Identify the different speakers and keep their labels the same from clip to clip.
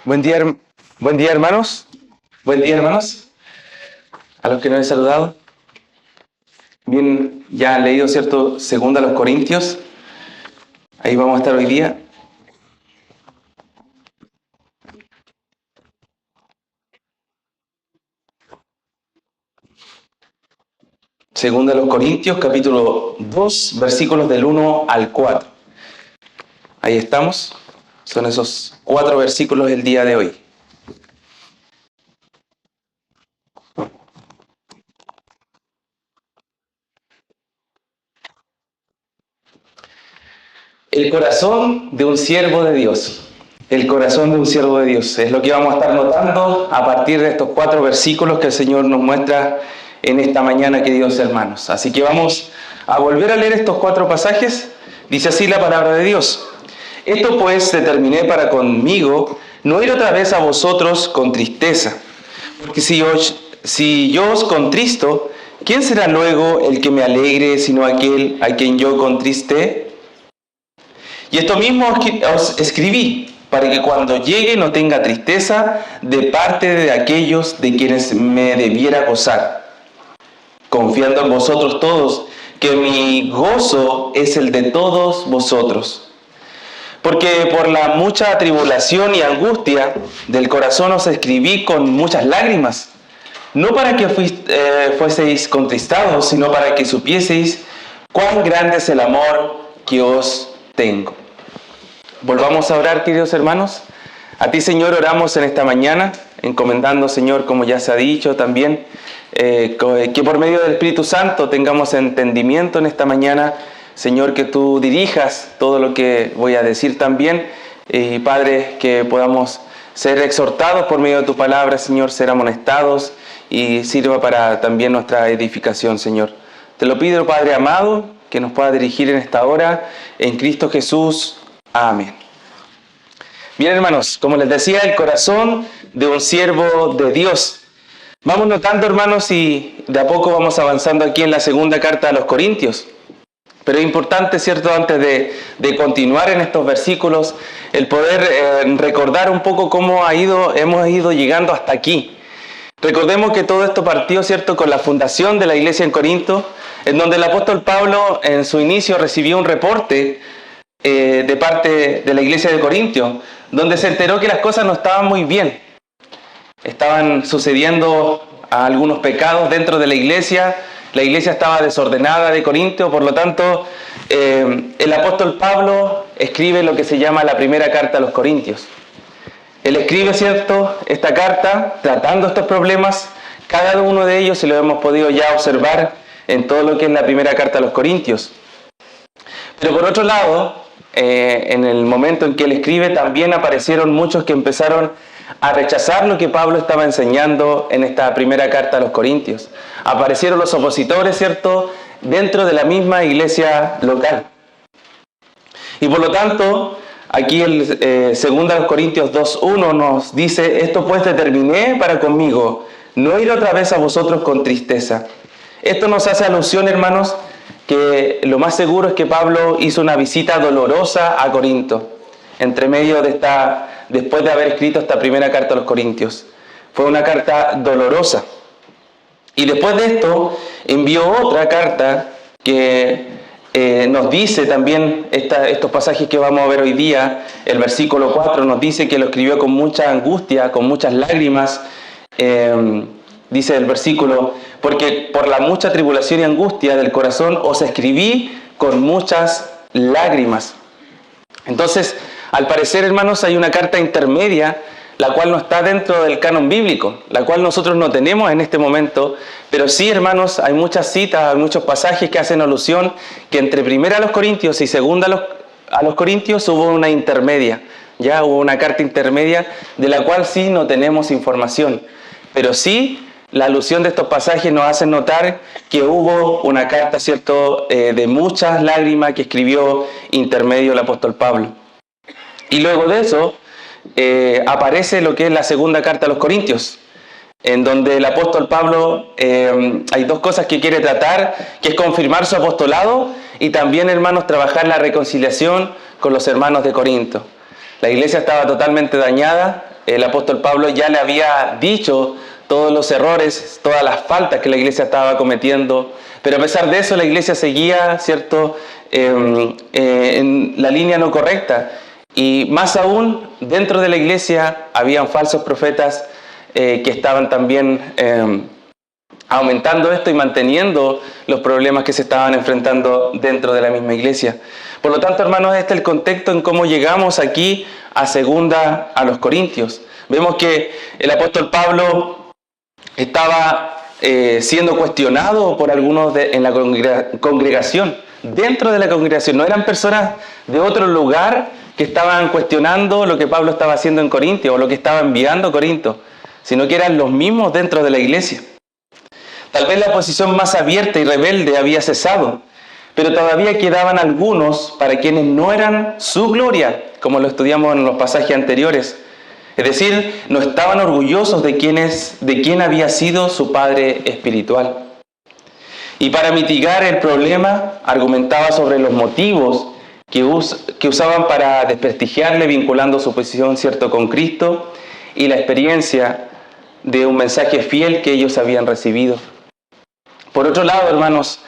Speaker 1: Buen día, buen día, hermanos. Buen día, hermanos. A los que no he saludado. Bien, ya han leído, ¿cierto? Segunda a los Corintios. Ahí vamos a estar hoy día. Segunda a los Corintios, capítulo 2, versículos del 1 al 4. Ahí estamos. Son esos 4 versículos el día de hoy. El corazón de un siervo de Dios. El corazón de un siervo de Dios. Es lo que vamos a estar notando a partir de estos 4 versículos que el Señor nos muestra en esta mañana, queridos hermanos. Así que vamos a volver a leer estos 4 pasajes. Dice así la palabra de Dios. Esto pues determiné para conmigo no ir otra vez a vosotros con tristeza. Porque si yo os contristo, ¿quién será luego el que me alegre sino aquel a quien yo contristé? Y esto mismo os escribí, para que cuando llegue no tenga tristeza de parte de aquellos de quienes me debiera gozar, confiando en vosotros todos, que mi gozo es el de todos vosotros. Porque por la mucha tribulación y angustia del corazón os escribí con muchas lágrimas, no para que fueseis contristados, sino para que supieseis cuán grande es el amor que os tengo. Volvamos a orar, queridos hermanos. A ti, Señor, oramos en esta mañana, encomendando, Señor, como ya se ha dicho también, que por medio del Espíritu Santo tengamos entendimiento en esta mañana, Señor, que tú dirijas todo lo que voy a decir también, y Padre, que podamos ser exhortados por medio de tu palabra, Señor, ser amonestados y sirva para también nuestra edificación, Señor. Te lo pido, Padre amado, que nos pueda dirigir en esta hora, en Cristo Jesús. Amén. Bien, hermanos, como les decía, el corazón de un siervo de Dios. Vamos notando, hermanos, y de a poco vamos avanzando aquí en la segunda carta a los Corintios. Pero es importante, ¿cierto?, antes de continuar en estos versículos, el poder recordar un poco cómo hemos ido llegando hasta aquí. Recordemos que todo esto partió, ¿cierto?, con la fundación de la iglesia en Corinto, en donde el apóstol Pablo en su inicio recibió un reporte de parte de la iglesia de Corintio, donde se enteró que las cosas no estaban muy bien. Estaban sucediendo algunos pecados dentro de la iglesia estaba desordenada de Corintio, por lo tanto, el apóstol Pablo escribe lo que se llama la primera carta a los Corintios. Él escribe, ¿cierto?, esta carta tratando estos problemas, cada uno de ellos, y lo hemos podido ya observar en todo lo que es la primera carta a los Corintios. Pero por otro lado, en el momento en que él escribe, también aparecieron muchos que empezaron a rechazar lo que Pablo estaba enseñando en esta primera carta a los Corintios. Aparecieron los opositores, ¿cierto?, dentro de la misma iglesia local. Y por lo tanto, aquí el 2 Corintios 2:1 nos dice: esto pues determiné para conmigo, no ir otra vez a vosotros con tristeza. Esto nos hace alusión, hermanos, que lo más seguro es que Pablo hizo una visita dolorosa a Corinto, entre medio de después de haber escrito esta primera carta a los Corintios. Fue una carta dolorosa. Y después de esto, envió otra carta que nos dice también, estos pasajes que vamos a ver hoy día, el versículo 4 nos dice que lo escribió con mucha angustia, con muchas lágrimas. Dice el versículo: porque por la mucha tribulación y angustia del corazón os escribí con muchas lágrimas. Entonces, al parecer, hermanos, hay una carta intermedia, la cual no está dentro del canon bíblico, la cual nosotros no tenemos en este momento, pero sí, hermanos, hay muchas citas, hay muchos pasajes que hacen alusión que entre primera a los Corintios y segunda a los Corintios hubo una intermedia, ya hubo una carta intermedia de la cual sí no tenemos información, pero sí la alusión de estos pasajes nos hace notar que hubo una carta, ¿cierto?, de muchas lágrimas que escribió intermedio el apóstol Pablo. Y luego de eso aparece lo que es la segunda carta a los Corintios, en donde el apóstol Pablo hay dos cosas que quiere tratar, que es confirmar su apostolado y también, hermanos, trabajar la reconciliación con los hermanos de Corinto. La iglesia estaba totalmente dañada, el apóstol Pablo ya le había dicho todos los errores, todas las faltas que la iglesia estaba cometiendo, pero a pesar de eso la iglesia seguía, ¿cierto?, en la línea no correcta. Y más aún, dentro de la iglesia habían falsos profetas que estaban también aumentando esto y manteniendo los problemas que se estaban enfrentando dentro de la misma iglesia. Por lo tanto, hermanos, este es el contexto en cómo llegamos aquí a segunda a los Corintios. Vemos que el apóstol Pablo estaba siendo cuestionado por algunos en la congregación, dentro de la congregación. No eran personas de otro lugar que estaban cuestionando lo que Pablo estaba haciendo en Corinto o lo que estaba enviando a Corinto, sino que eran los mismos dentro de la iglesia. Tal vez la oposición más abierta y rebelde había cesado, pero todavía quedaban algunos para quienes no eran su gloria, como lo estudiamos en los pasajes anteriores. Es decir, no estaban orgullosos de quién había sido su padre espiritual. Y para mitigar el problema, argumentaba sobre los motivos que usaban para desprestigiarle, vinculando su posición, ¿cierto?, con Cristo y la experiencia de un mensaje fiel que ellos habían recibido. Por otro lado, hermanos,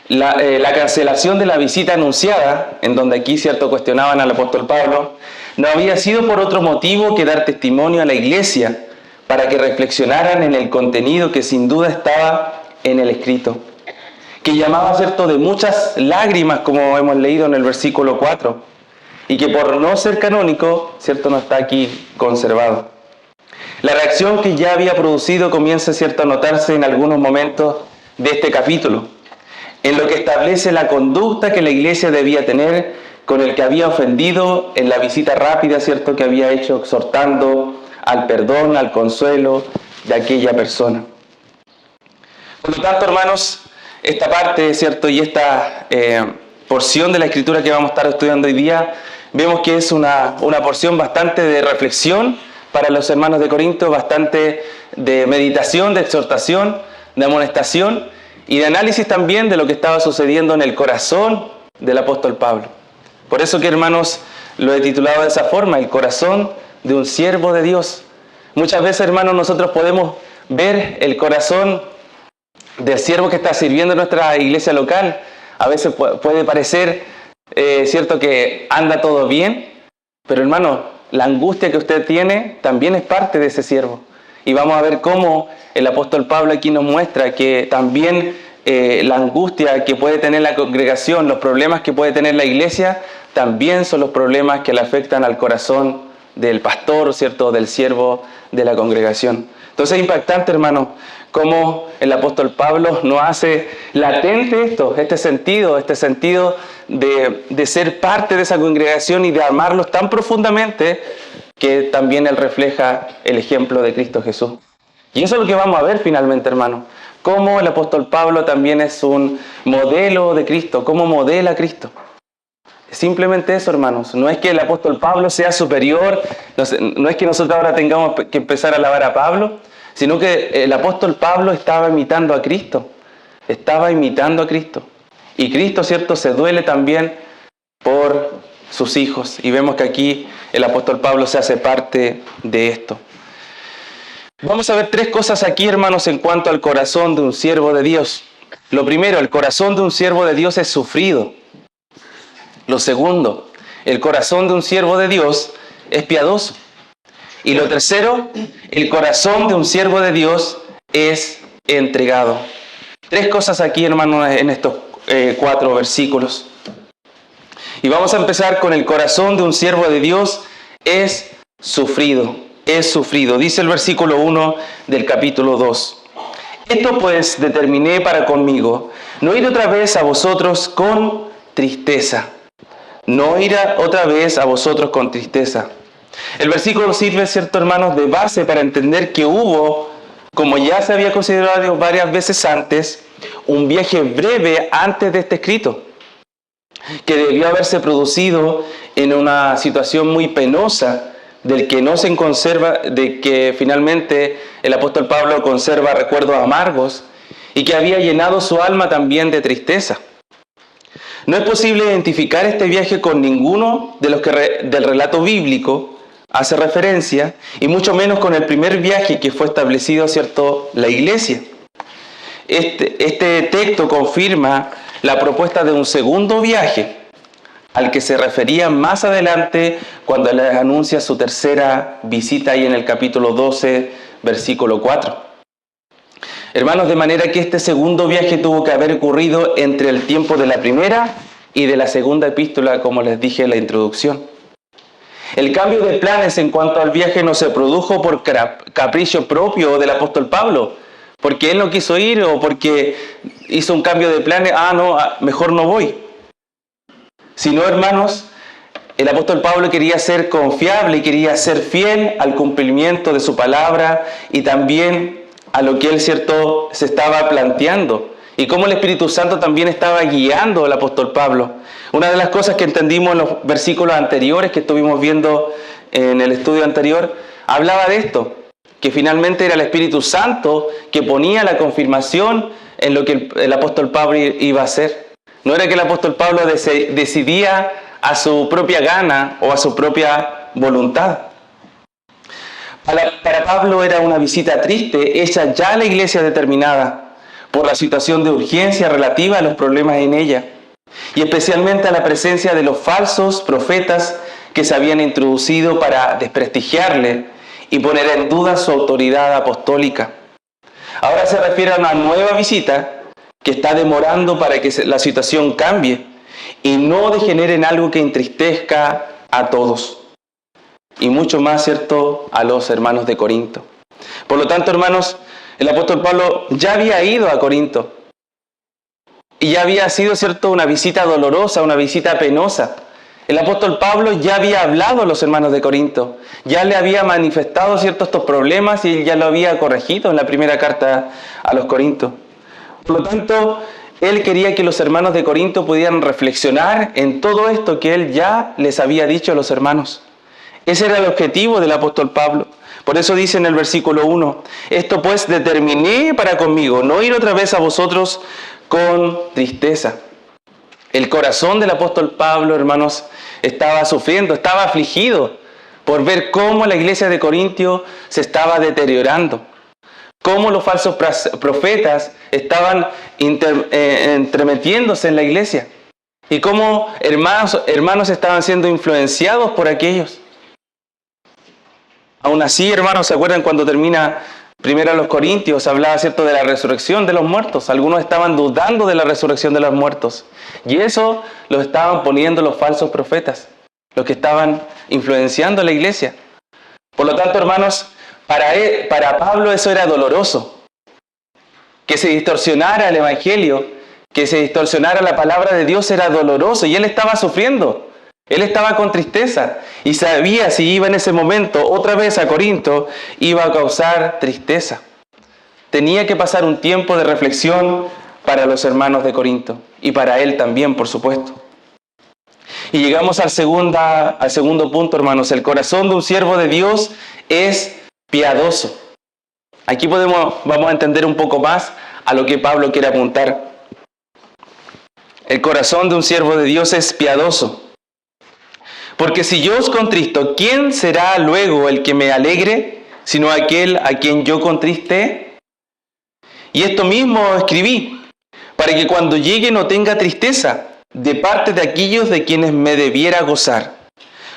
Speaker 1: la cancelación de la visita anunciada, en donde aquí, ¿cierto?, cuestionaban al apóstol Pablo, no había sido por otro motivo que dar testimonio a la iglesia para que reflexionaran en el contenido que sin duda estaba en el escrito, que llamaba, ¿cierto?, de muchas lágrimas, como hemos leído en el versículo 4, y que por no ser canónico, ¿cierto?, no está aquí conservado. La reacción que ya había producido comienza, ¿cierto?, a notarse en algunos momentos de este capítulo, en lo que establece la conducta que la iglesia debía tener con el que había ofendido en la visita rápida, ¿cierto?, que había hecho exhortando al perdón, al consuelo de aquella persona. Por lo tanto, hermanos, esta parte, ¿cierto?, y esta porción de la Escritura que vamos a estar estudiando hoy día, vemos que es una porción bastante de reflexión para los hermanos de Corinto, bastante de meditación, de exhortación, de amonestación y de análisis también de lo que estaba sucediendo en el corazón del apóstol Pablo. Por eso que, hermanos, lo he titulado de esa forma, el corazón de un siervo de Dios. Muchas veces, hermanos, nosotros podemos ver el corazón del siervo que está sirviendo en nuestra iglesia local. A veces puede parecer, cierto, que anda todo bien, pero, hermano, la angustia que usted tiene también es parte de ese siervo. Y vamos a ver cómo el apóstol Pablo aquí nos muestra que también la angustia que puede tener la congregación, los problemas que puede tener la iglesia, también son los problemas que le afectan al corazón del pastor, ¿cierto?, del siervo de la congregación. Entonces es impactante, hermano, cómo el apóstol Pablo nos hace latente este sentido de ser parte de esa congregación y de amarlos tan profundamente que también él refleja el ejemplo de Cristo Jesús. Y eso es lo que vamos a ver finalmente, hermano. Cómo el apóstol Pablo también es un modelo de Cristo, cómo modela a Cristo. Simplemente eso, hermanos. No es que el apóstol Pablo sea superior, no es que nosotros ahora tengamos que empezar a alabar a Pablo, sino que el apóstol Pablo estaba imitando a Cristo. Estaba imitando a Cristo. Y Cristo, ¿cierto?, se duele también por sus hijos. Y vemos que aquí el apóstol Pablo se hace parte de esto. Vamos a ver tres cosas aquí, hermanos, en cuanto al corazón de un siervo de Dios. Lo primero, el corazón de un siervo de Dios es sufrido. Lo segundo, el corazón de un siervo de Dios es piadoso. Y lo tercero, el corazón de un siervo de Dios es entregado. Tres cosas aquí, hermanos, en estos 4 versículos. Y vamos a empezar con el corazón de un siervo de Dios es sufrido. Es sufrido. Dice el versículo 1 del capítulo 2. Esto pues determiné para conmigo, no ir otra vez a vosotros con tristeza. No ir otra vez a vosotros con tristeza. El versículo sirve, cierto, hermanos, de base para entender que hubo, como ya se había considerado varias veces antes, un viaje breve antes de este escrito, que debió haberse producido en una situación muy penosa, del que no se conserva, de que finalmente el apóstol Pablo conserva recuerdos amargos y que había llenado su alma también de tristeza. No es posible identificar este viaje con ninguno de los del relato bíblico, hace referencia, y mucho menos con el primer viaje que fue establecido, ¿cierto?, la iglesia. Este texto confirma la propuesta de un segundo viaje, al que se refería más adelante cuando les anuncia su tercera visita ahí en el capítulo 12, versículo 4. Hermanos, de manera que este segundo viaje tuvo que haber ocurrido entre el tiempo de la primera y de la segunda epístola, como les dije en la introducción. El cambio de planes en cuanto al viaje no se produjo por capricho propio del apóstol Pablo, porque él no quiso ir o porque hizo un cambio de planes, mejor no voy. Sino, hermanos, el apóstol Pablo quería ser confiable y quería ser fiel al cumplimiento de su palabra y también a lo que él, ¿cierto?, se estaba planteando. Y cómo el Espíritu Santo también estaba guiando al apóstol Pablo. Una de las cosas que entendimos en los versículos anteriores que estuvimos viendo en el estudio anterior, hablaba de esto, que finalmente era el Espíritu Santo que ponía la confirmación en lo que el apóstol Pablo iba a hacer. No era que el apóstol Pablo decidía a su propia gana o a su propia voluntad. Para Pablo era una visita triste, hecha ya a la iglesia determinada, por la situación de urgencia relativa a los problemas en ella, y especialmente a la presencia de los falsos profetas que se habían introducido para desprestigiarle y poner en duda su autoridad apostólica. Ahora se refiere a una nueva visita que está demorando para que la situación cambie y no degenere en algo que entristezca a todos, y mucho más, ¿cierto?, a los hermanos de Corinto. Por lo tanto, hermanos, el apóstol Pablo ya había ido a Corinto y ya había sido, ¿cierto?, una visita dolorosa, una visita penosa. El apóstol Pablo ya había hablado a los hermanos de Corinto, ya le había manifestado, ¿cierto?, estos problemas y ya lo había corregido en la primera carta a los Corintos. Por lo tanto, él quería que los hermanos de Corinto pudieran reflexionar en todo esto que él ya les había dicho a los hermanos. Ese era el objetivo del apóstol Pablo. Por eso dice en el versículo 1, esto pues determiné para conmigo, no ir otra vez a vosotros con tristeza. El corazón del apóstol Pablo, hermanos, estaba sufriendo, estaba afligido por ver cómo la iglesia de Corintio se estaba deteriorando, cómo los falsos profetas estaban entremetiéndose en la iglesia y cómo hermanos estaban siendo influenciados por aquellos. Aún así, hermanos, ¿se acuerdan cuando termina primero los Corintios? Hablaba, ¿cierto?, de la resurrección de los muertos. Algunos estaban dudando de la resurrección de los muertos. Y eso lo estaban poniendo los falsos profetas, los que estaban influenciando a la iglesia. Por lo tanto, hermanos, para Pablo eso era doloroso. Que se distorsionara el evangelio, que se distorsionara la palabra de Dios era doloroso. Y él estaba sufriendo. Él estaba con tristeza y sabía si iba en ese momento otra vez a Corinto, iba a causar tristeza. Tenía que pasar un tiempo de reflexión para los hermanos de Corinto y para él también, por supuesto. Y llegamos al segundo punto, hermanos. El corazón de un siervo de Dios es piadoso. Aquí vamos a entender un poco más a lo que Pablo quiere apuntar. El corazón de un siervo de Dios es piadoso. Porque si yo os contristo, ¿quién será luego el que me alegre, sino aquel a quien yo contristé? Y esto mismo escribí, para que cuando llegue no tenga tristeza de parte de aquellos de quienes me debiera gozar,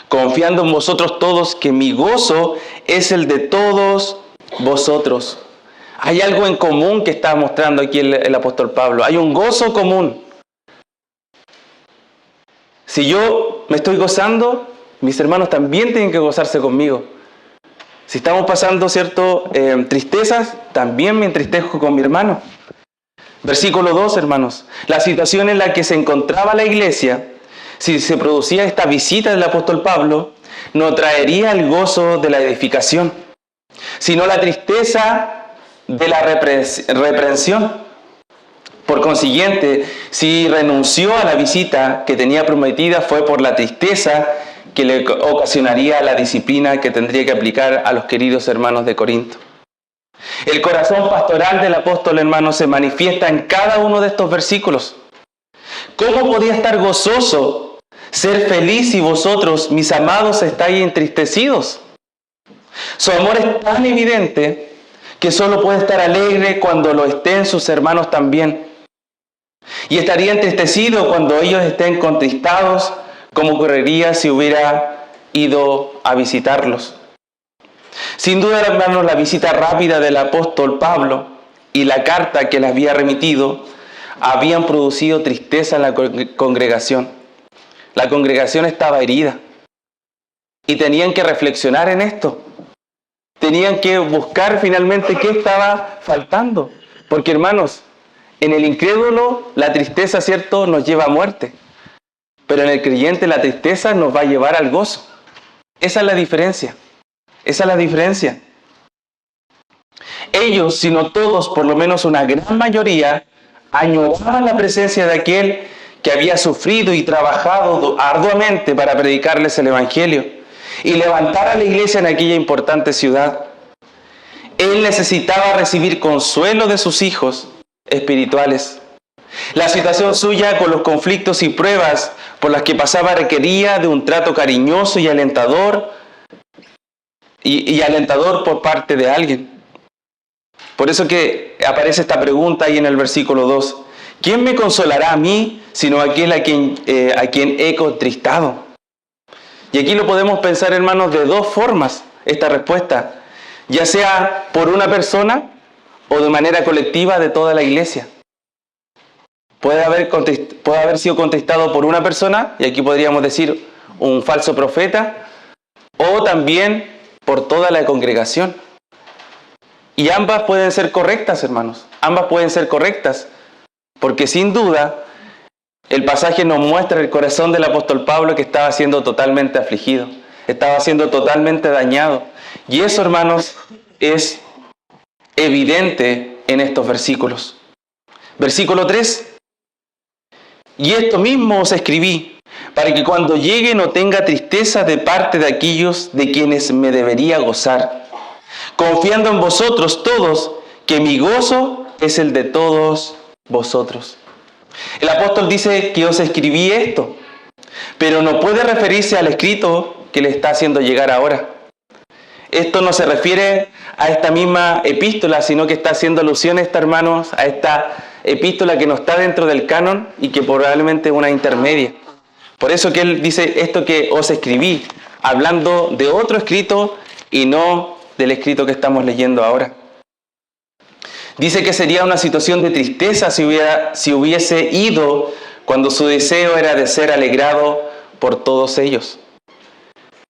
Speaker 1: confiando en vosotros todos que mi gozo es el de todos vosotros. Hay algo en común que está mostrando aquí el apóstol Pablo. Hay un gozo común. Si yo me estoy gozando, mis hermanos también tienen que gozarse conmigo. Si estamos pasando, ¿cierto?, tristezas, también me entristezco con mi hermano. Versículo 2, hermanos. La situación en la que se encontraba la iglesia, si se producía esta visita del apóstol Pablo, no traería el gozo de la edificación, sino la tristeza de la reprensión. Por consiguiente, si renunció a la visita que tenía prometida fue por la tristeza que le ocasionaría la disciplina que tendría que aplicar a los queridos hermanos de Corinto. El corazón pastoral del apóstol, hermanos, se manifiesta en cada uno de estos versículos. ¿Cómo podía estar gozoso, ser feliz si vosotros, mis amados, estáis entristecidos? Su amor es tan evidente que solo puede estar alegre cuando lo estén sus hermanos también. Y estaría entristecido cuando ellos estén contristados, como ocurriría si hubiera ido a visitarlos. Sin duda, hermanos, la visita rápida del apóstol Pablo y la carta que le había remitido habían producido tristeza en la congregación. La congregación estaba herida y tenían que reflexionar en esto. Tenían que buscar finalmente qué estaba faltando. Porque, hermanos, en el incrédulo la tristeza, ¿cierto?, nos lleva a muerte. Pero en el creyente la tristeza nos va a llevar al gozo. Esa es la diferencia. Esa es la diferencia. Ellos, si no todos, por lo menos una gran mayoría, añoraban la presencia de aquel que había sufrido y trabajado arduamente para predicarles el Evangelio y levantar a la iglesia en aquella importante ciudad. Él necesitaba recibir consuelo de sus hijos espirituales. La situación suya con los conflictos y pruebas por las que pasaba requería de un trato cariñoso y alentador por parte de alguien. Por eso que aparece esta pregunta ahí en el versículo 2. ¿Quién me consolará a mí, sino aquel a quien he contristado? Y aquí lo podemos pensar, hermanos, de dos formas, esta respuesta. Ya sea por una persona o de manera colectiva de toda la iglesia. Puede haber sido contristado por una persona, y aquí podríamos decir un falso profeta, o también por toda la congregación. Y ambas pueden ser correctas, hermanos. Ambas pueden ser correctas. Porque sin duda, el pasaje nos muestra el corazón del apóstol Pablo que estaba siendo totalmente afligido. Estaba siendo totalmente dañado. Y eso, hermanos, es evidente en estos versículos. Versículo 3. Y esto mismo os escribí, para que cuando llegue no tenga tristeza de parte de aquellos de quienes me debería gozar, confiando en vosotros todos, que mi gozo es el de todos vosotros. El apóstol dice que os escribí esto, pero no puede referirse al escrito que le está haciendo llegar ahora. Esto no se refiere a esta misma epístola, sino que está haciendo alusión, hermanos, a esta epístola que no está dentro del canon y que probablemente es una intermedia. Por eso que él dice esto que os escribí, hablando de otro escrito y no del escrito que estamos leyendo ahora. Dice que sería una situación de tristeza si hubiese ido cuando su deseo era de ser alegrado por todos ellos.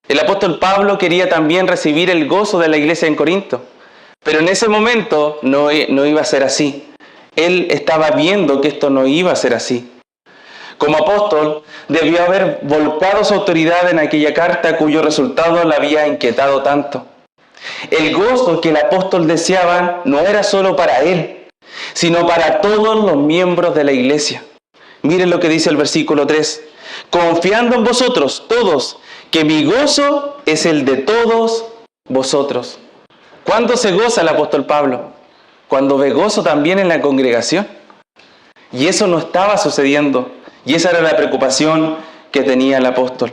Speaker 1: El apóstol Pablo quería también recibir el gozo de la iglesia en Corinto, pero en ese momento no iba a ser así. Él estaba viendo que esto no iba a ser así. Como apóstol, debió haber volcado su autoridad en aquella carta cuyo resultado le había inquietado tanto. El gozo que el apóstol deseaba no era solo para él, sino para todos los miembros de la iglesia. Miren lo que dice el versículo 3. Confiando en vosotros todos, que mi gozo es el de todos vosotros. ¿Cuándo se goza el apóstol Pablo? Cuando ve gozo también en la congregación. Y eso no estaba sucediendo. Y esa era la preocupación que tenía el apóstol.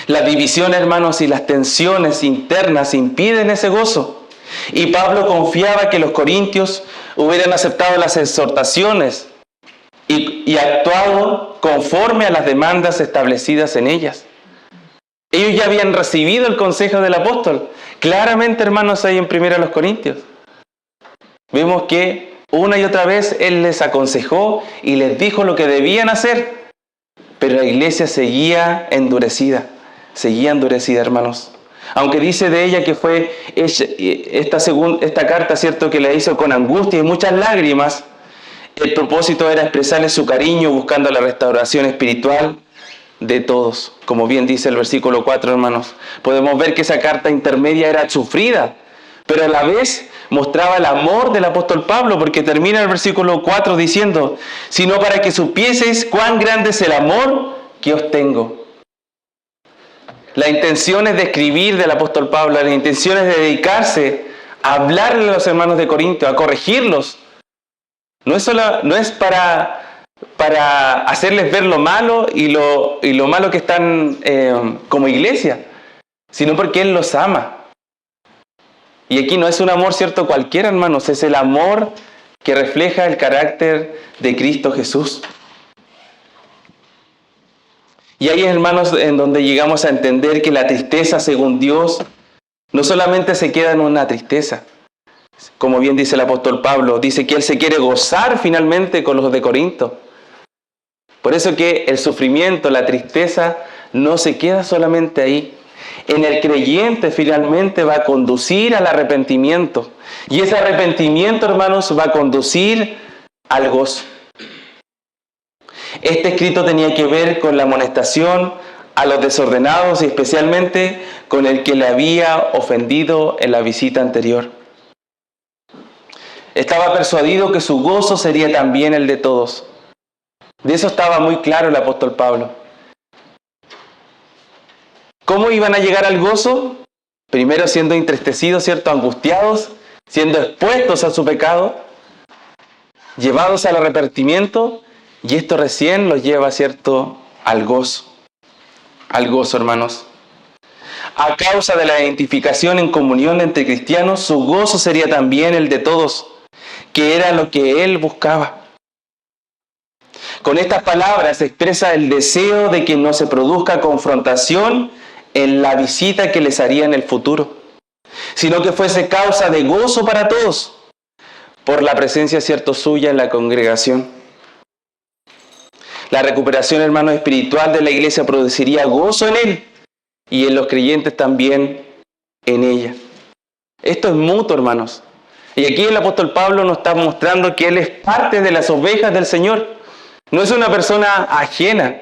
Speaker 1: Las divisiones, hermanos, y las tensiones internas impiden ese gozo. Y Pablo confiaba que los corintios hubieran aceptado las exhortaciones y actuado conforme a las demandas establecidas en ellas. Ellos ya habían recibido el consejo del apóstol. Claramente, hermanos, ahí en 1 Corintios. Vemos que una y otra vez él les aconsejó y les dijo lo que debían hacer. Pero la iglesia seguía endurecida, hermanos. Aunque dice de ella que fue esta carta, cierto, que la hizo con angustia y muchas lágrimas, el propósito era expresarle su cariño buscando la restauración espiritual de todos. Como bien dice el versículo 4, hermanos. Podemos ver que esa carta intermedia era sufrida, pero a la vez mostraba el amor del apóstol Pablo, porque termina el versículo 4 diciendo: sino para que supieseis cuán grande es el amor que os tengo. La intención es de escribir del apóstol Pablo, la intención es de dedicarse a hablarle a los hermanos de Corinto, a corregirlos. No es para hacerles ver lo malo y lo malo que están como iglesia, sino porque Él los ama. Y aquí no es un amor, ¿cierto?, cualquiera, hermanos, es el amor que refleja el carácter de Cristo Jesús. Y ahí, hermanos, en donde llegamos a entender que la tristeza, según Dios, no solamente se queda en una tristeza. Como bien dice el apóstol Pablo, dice que él se quiere gozar finalmente con los de Corinto. Por eso que el sufrimiento, la tristeza, no se queda solamente ahí. En el creyente finalmente va a conducir al arrepentimiento. Y ese arrepentimiento, hermanos, va a conducir al gozo. Este escrito tenía que ver con la amonestación a los desordenados y especialmente con el que le había ofendido en la visita anterior. Estaba persuadido que su gozo sería también el de todos. De eso estaba muy claro el apóstol Pablo. ¿Cómo iban a llegar al gozo? Primero siendo entristecidos, ¿cierto?, angustiados, siendo expuestos a su pecado, llevados al arrepentimiento, y esto recién los lleva, ¿cierto?, al gozo. Al gozo, hermanos. A causa de la identificación en comunión entre cristianos, su gozo sería también el de todos, que era lo que él buscaba. Con estas palabras se expresa el deseo de que no se produzca confrontación en la visita que les haría en el futuro, sino que fuese causa de gozo para todos, por la presencia, cierto, suya en la congregación. La recuperación, hermano, espiritual de la iglesia produciría gozo en él y en los creyentes también en ella. Esto es mutuo, hermanos. Y aquí el apóstol Pablo nos está mostrando que él es parte de las ovejas del Señor. No es una persona ajena,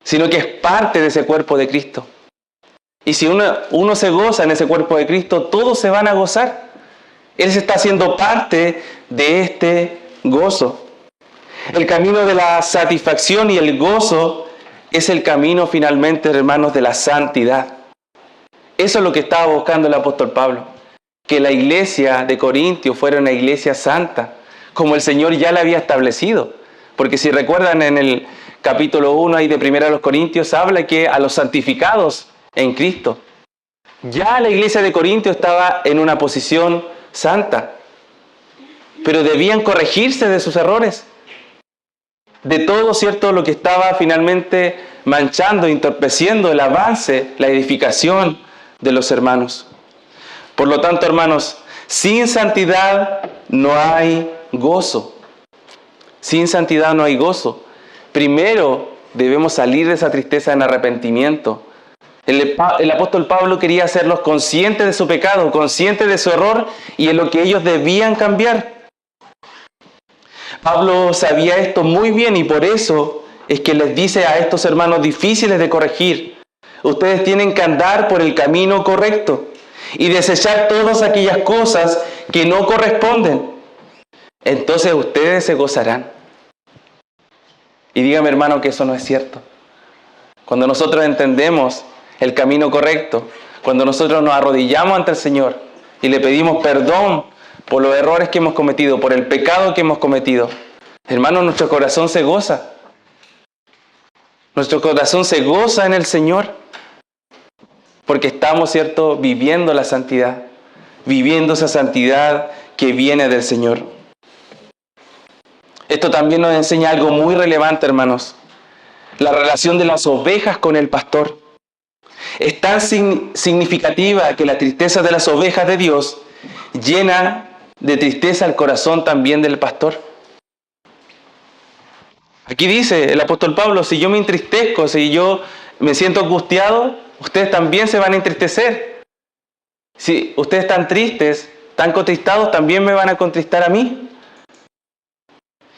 Speaker 1: sino que es parte de ese cuerpo de Cristo. Y si uno se goza en ese cuerpo de Cristo, todos se van a gozar. Él se está haciendo parte de este gozo. El camino de la satisfacción y el gozo es el camino finalmente, hermanos, de la santidad. Eso es lo que estaba buscando el apóstol Pablo. Que la iglesia de Corintios fuera una iglesia santa, como el Señor ya la había establecido. Porque si recuerdan en el capítulo 1 ahí de 1 Corintios, habla que a los santificados en Cristo. Ya la iglesia de Corintios estaba en una posición santa, pero debían corregirse de sus errores, de todo, ¿cierto?, lo que estaba finalmente manchando, entorpeciendo el avance, la edificación de los hermanos. Por lo tanto, hermanos, sin santidad no hay gozo. Sin santidad no hay gozo. Primero debemos salir de esa tristeza en arrepentimiento. El apóstol Pablo quería hacerlos conscientes de su pecado, conscientes de su error y en lo que ellos debían cambiar. Pablo sabía esto muy bien y por eso es que les dice a estos hermanos difíciles de corregir: ustedes tienen que andar por el camino correcto y desechar todas aquellas cosas que no corresponden. Entonces ustedes se gozarán. Y dígame, hermano, que eso no es cierto. Cuando nosotros entendemos el camino correcto, cuando nosotros nos arrodillamos ante el Señor y le pedimos perdón por los errores que hemos cometido, por el pecado que hemos cometido, hermano, nuestro corazón se goza. Nuestro corazón se goza en el Señor, porque estamos, ¿cierto?, viviendo la santidad, viviendo esa santidad que viene del Señor. Esto también nos enseña algo muy relevante, hermanos: la relación de las ovejas con el pastor. Es tan significativa que la tristeza de las ovejas de Dios llena de tristeza el corazón también del pastor. Aquí dice el apóstol Pablo: si yo me entristezco, si yo me siento angustiado, ustedes también se van a entristecer. Si ustedes están tristes, están contristados, también me van a contristar a mí.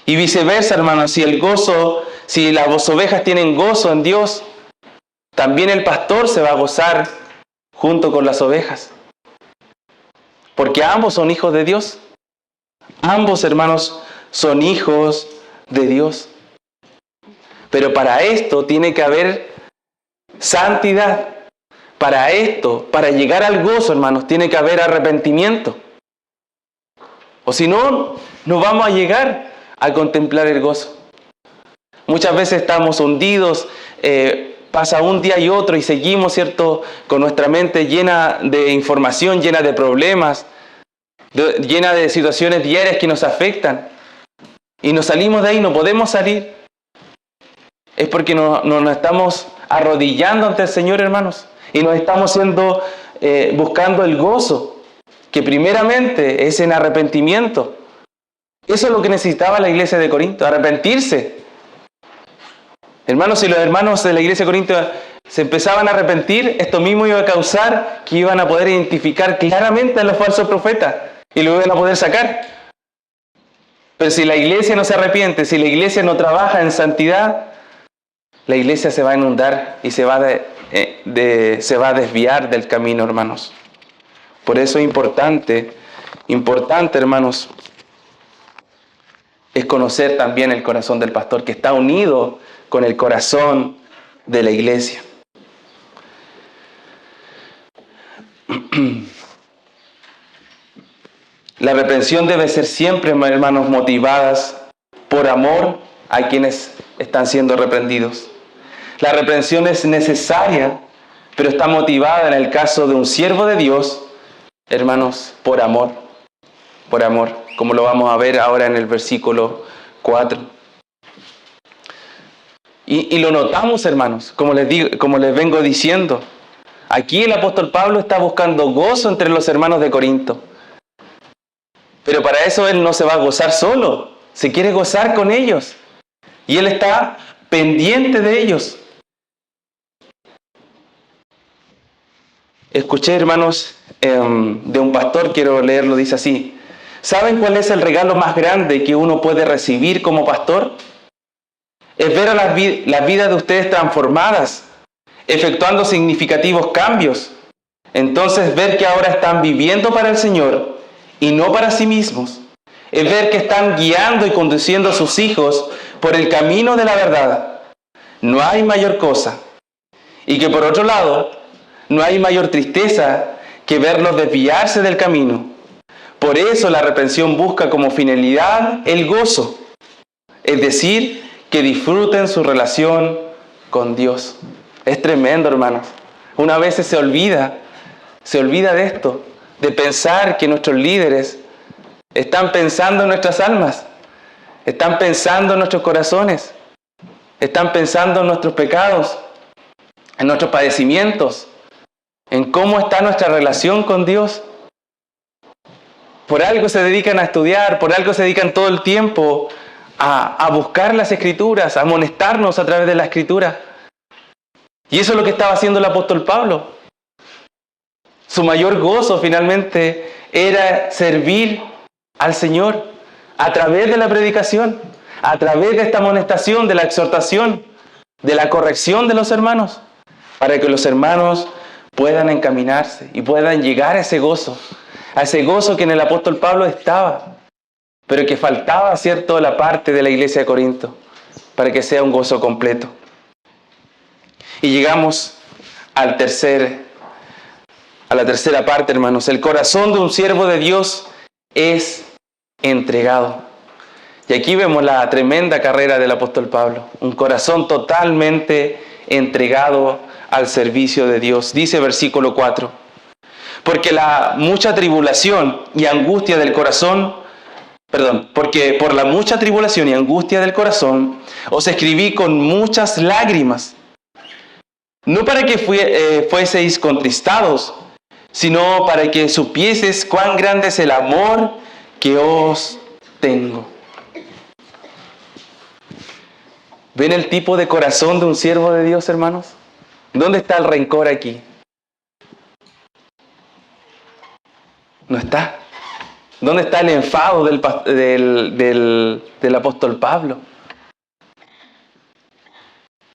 Speaker 1: Y viceversa, hermanos, si las ovejas tienen gozo en Dios, también el pastor se va a gozar junto con las ovejas. Porque ambos son hijos de Dios. Ambos, hermanos, son hijos de Dios. Pero para esto tiene que haber santidad. Para esto, para llegar al gozo, hermanos, tiene que haber arrepentimiento. O si no, no vamos a llegar a contemplar el gozo. Muchas veces estamos hundidos, pasa un día y otro y seguimos, ¿cierto?, con nuestra mente llena de información, llena de problemas, llena de situaciones diarias que nos afectan. Y nos salimos de ahí, no podemos salir. Es porque nos estamos arrodillando ante el Señor, hermanos. Y nos estamos buscando el gozo, que primeramente es en arrepentimiento. Eso es lo que necesitaba la iglesia de Corinto, arrepentirse. Hermanos, si los hermanos de la iglesia de Corinto se empezaban a arrepentir, esto mismo iba a causar que iban a poder identificar claramente a los falsos profetas y lo iban a poder sacar. Pero si la iglesia no se arrepiente, si la iglesia no trabaja en santidad, la iglesia se va a inundar y se va a desviar del camino, hermanos. Por eso es importante, hermanos, es conocer también el corazón del pastor, que está unido con el corazón de la iglesia. La reprensión debe ser siempre, hermanos, motivadas por amor a quienes están siendo reprendidos. La reprensión es necesaria, pero está motivada en el caso de un siervo de Dios, hermanos, por amor, como lo vamos a ver ahora en el versículo 4. Y lo notamos, hermanos, como les vengo diciendo. Aquí el apóstol Pablo está buscando gozo entre los hermanos de Corinto. Pero para eso él no se va a gozar solo, se quiere gozar con ellos. Y él está pendiente de ellos. Escuché, hermanos, de un pastor, quiero leerlo, dice así: ¿saben cuál es el regalo más grande que uno puede recibir como pastor? Es ver a las vidas de ustedes transformadas, efectuando significativos cambios. Entonces ver que ahora están viviendo para el Señor y no para sí mismos. Es ver que están guiando y conduciendo a sus hijos por el camino de la verdad. No hay mayor cosa. Y que por otro lado, no hay mayor tristeza que verlos desviarse del camino. Por eso la reprensión busca como finalidad el gozo. Es decir, que disfruten su relación con Dios. Es tremendo, hermanos. Una vez se olvida de esto, de pensar que nuestros líderes están pensando en nuestras almas, están pensando en nuestros corazones, están pensando en nuestros pecados, en nuestros padecimientos, en cómo está nuestra relación con Dios. Por algo se dedican a estudiar, por algo se dedican todo el tiempo a buscar las Escrituras, a amonestarnos a través de la Escritura. Y eso es lo que estaba haciendo el apóstol Pablo. Su mayor gozo finalmente era servir al Señor a través de la predicación, a través de esta amonestación, de la exhortación, de la corrección de los hermanos, para que los hermanos puedan encaminarse y puedan llegar a ese gozo que en el apóstol Pablo estaba, pero que faltaba, ¿cierto?, la parte de la iglesia de Corinto, para que sea un gozo completo. Y llegamos a la tercera parte, hermanos. El corazón de un siervo de Dios es entregado. Y aquí vemos la tremenda carrera del apóstol Pablo. Un corazón totalmente entregado al servicio de Dios. Dice versículo 4: porque la mucha tribulación y angustia del corazón, porque por la mucha tribulación y angustia del corazón os escribí con muchas lágrimas, no para que fueseis contristados, sino para que supieseis cuán grande es el amor que os tengo. ¿Ven el tipo de corazón de un siervo de Dios, hermanos? ¿Dónde está el rencor aquí? No está. ¿Dónde está el enfado del apóstol Pablo?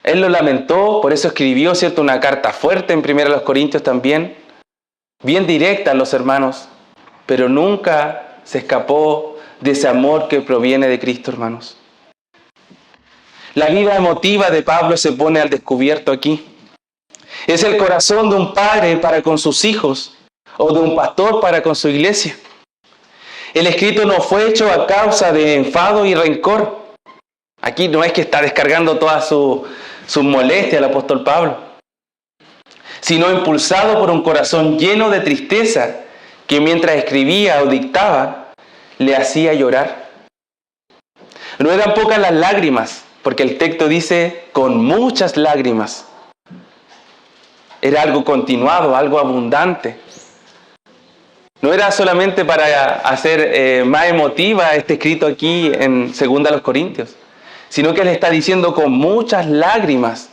Speaker 1: Él lo lamentó, por eso escribió, ¿cierto?, una carta fuerte en 1 Corintios también, bien directa a los hermanos, pero nunca se escapó de ese amor que proviene de Cristo, hermanos. La vida emotiva de Pablo se pone al descubierto aquí. Es el corazón de un padre para con sus hijos o de un pastor para con su iglesia. El escrito no fue hecho a causa de enfado y rencor. Aquí no es que está descargando toda su sus molestias al apóstol Pablo, sino impulsado por un corazón lleno de tristeza que mientras escribía o dictaba, le hacía llorar. No eran pocas las lágrimas, porque el texto dice con muchas lágrimas. Era algo continuado, algo abundante. No era solamente para hacer más emotiva este escrito aquí en 2 Corintios, sino que le está diciendo con muchas lágrimas.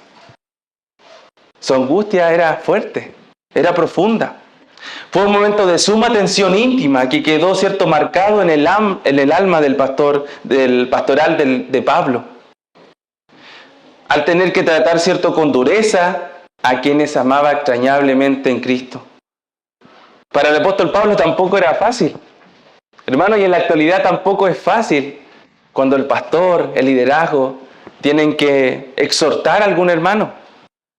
Speaker 1: Su angustia era fuerte, era profunda. Fue un momento de suma tensión íntima que quedó, cierto, marcado en el alma del pastoral de Pablo. Al tener que tratar, cierto, con dureza a quienes amaba extrañablemente en Cristo. Para el apóstol Pablo tampoco era fácil. Hermano, y en la actualidad tampoco es fácil cuando el pastor, el liderazgo, tienen que exhortar a algún hermano.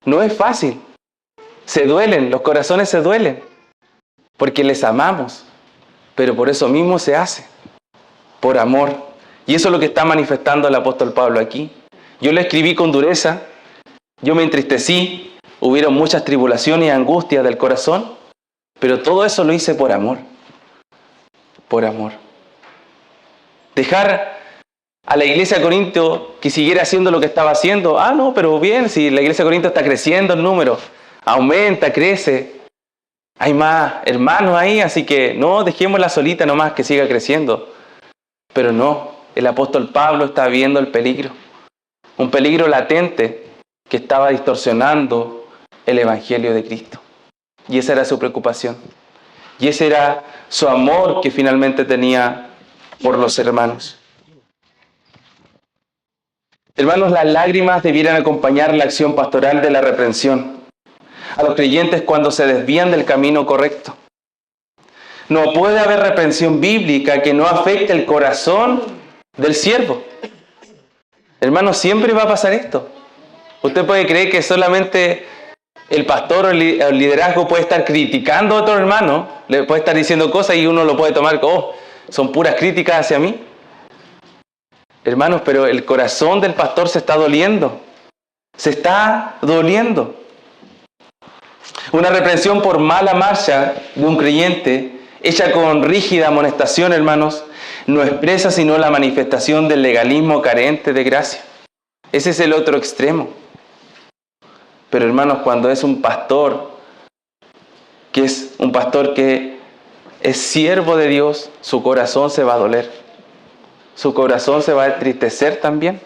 Speaker 1: No es fácil. Se duelen, los corazones se duelen, porque les amamos. Pero por eso mismo se hace, por amor. Y eso es lo que está manifestando el apóstol Pablo aquí. Yo lo escribí con dureza, yo me entristecí, hubieron muchas tribulaciones y angustias del corazón, pero todo eso lo hice por amor. Por amor. Dejar a la iglesia de Corinto que siguiera haciendo lo que estaba haciendo. No, pero bien, si la iglesia de Corinto está creciendo el número, aumenta, crece. Hay más hermanos ahí, así que no, dejémosla solita nomás que siga creciendo. Pero no, el apóstol Pablo estaba viendo el peligro. Un peligro latente que estaba distorsionando el evangelio de Cristo. Y esa era su preocupación. Y ese era su amor que finalmente tenía por los hermanos. Hermanos, las lágrimas debieran acompañar la acción pastoral de la reprensión a los creyentes cuando se desvían del camino correcto. No puede haber reprensión bíblica que no afecte el corazón del siervo. Hermanos, siempre va a pasar esto. Usted puede creer que solamente el pastor o el liderazgo puede estar criticando a otro hermano, le puede estar diciendo cosas y uno lo puede tomar como, son puras críticas hacia mí. Hermanos, pero el corazón del pastor se está doliendo. Se está doliendo. Una reprensión por mala marcha de un creyente, hecha con rígida amonestación, hermanos, no expresa sino la manifestación del legalismo carente de gracia. Ese es el otro extremo. Pero hermanos, cuando es un pastor, que es un pastor que es siervo de Dios, su corazón se va a doler. Su corazón se va a entristecer también.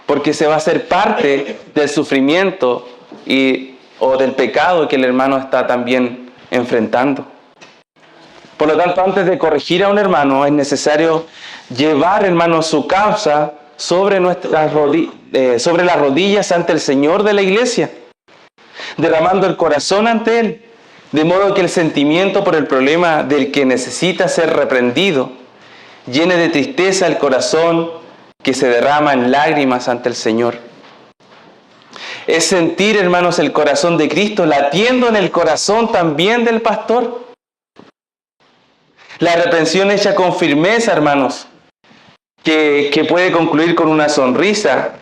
Speaker 1: Porque se va a hacer parte del sufrimiento o del pecado que el hermano está también enfrentando. Por lo tanto, antes de corregir a un hermano, es necesario llevar, hermano, su causa sobre las rodillas ante el Señor de la iglesia, derramando el corazón ante Él, de modo que el sentimiento por el problema del que necesita ser reprendido llene de tristeza el corazón que se derrama en lágrimas ante el Señor. Es sentir, hermanos, el corazón de Cristo latiendo en el corazón también del pastor. La reprensión hecha con firmeza, hermanos, que puede concluir con una sonrisa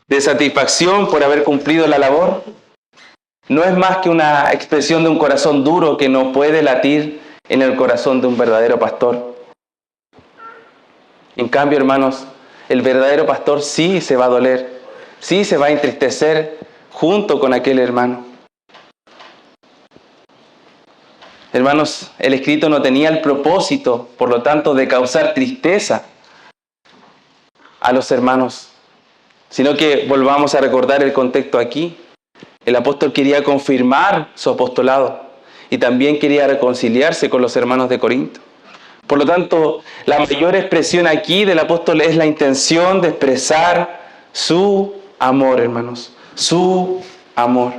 Speaker 1: de satisfacción por haber cumplido la labor, no es más que una expresión de un corazón duro que no puede latir en el corazón de un verdadero pastor. En cambio, hermanos, el verdadero pastor sí se va a doler, sí se va a entristecer junto con aquel hermano. Hermanos, el escrito no tenía el propósito, por lo tanto, de causar tristeza a los hermanos, sino que volvamos a recordar el contexto aquí. El apóstol quería confirmar su apostolado y también quería reconciliarse con los hermanos de Corinto. Por lo tanto, la mayor expresión aquí del apóstol es la intención de expresar su amor, hermanos, su amor.